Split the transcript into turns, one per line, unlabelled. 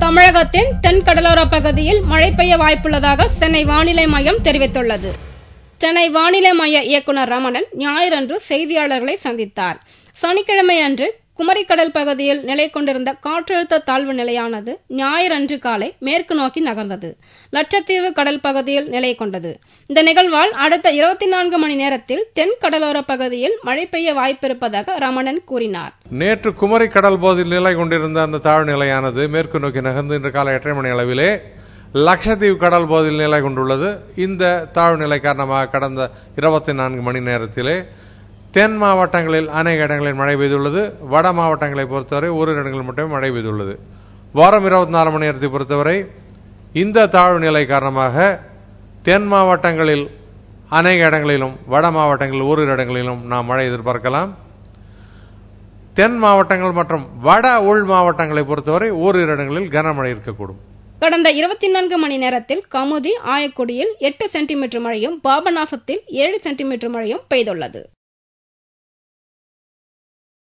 தமிழகத்தின் தென் கடலோர பகுதியில் மழை பெய்ய வாய்ப்புள்ளதாக சென்னை வானிலை மையம் தெரிவித்துள்ளது. சென்னை வானிலை மைய இயக்குநர் ரமணன் ஞாயிறன்று செய்தியாளர்களை சந்தித்தார். சனிக்கிழமை அன்று குமரிக்கடல் பகுதியில் நிலை கொண்டிருந்த காற்றழுத்த தாழ்வு நிலையானது ஞாயிறன்று காலை மேற்கு நோக்கி நகர்ந்தது. லட்சத்தீவு கடல் பகுதியில் நிலை கொண்டது. இந்த நிகழ்வால் அடுத்த 24 மணி நேரத்தில் தென் கடலோர பகுதியில் மழை பெய்ய வாய்ப்பிருப்பதாக ரமணன் கூறினார்.
நேற்று குமரி கடல் பகுதியில் நிலை கொண்டிருந்த அந்த தாழ்வு நிலையானது மேற்கு நோக்கி நகர்ந்து இன்று காலை 8:30 மணி அளவிலே லட்சத்தீவு கடல் பகுதியில் நிலை கொண்டுள்ளது. இந்த தாழ்வு நிலை காரணமாக கடந்த 24 மணி நேரத்திலே தென் மாவட்டங்களில் அநேக இடங்களில் மழை பெய்துள்ளது. வட மாவட்டங்களை பொறுத்தவரை ஒரு இடங்களில் மட்டுமே மழை பெய்துள்ளது. வாரம் 24 மணி நேரத்தை பொறுத்தவரை இந்த தாழ்வு நிலை காரணமாக தென் மாவட்டங்களில் அநேக இடங்களிலும் வட மாவட்டங்களில் ஒரு இடங்களிலும் நாம் மழை எதிர்பார்க்கலாம். தென் மாவட்டங்கள் மற்றும் வட உள் மாவட்டங்களை பொறுத்தவரை ஒரு இடங்களில் கனமழை இருக்கக்கூடும்.
கடந்த 24 மணி நேரத்தில் கமுதி, ஆயக்குடியில் 8 சென்டிமீட்டர் மழையும், பாபநாசத்தில் 7 சென்டிமீட்டர் மழையும் பெய்துள்ளது.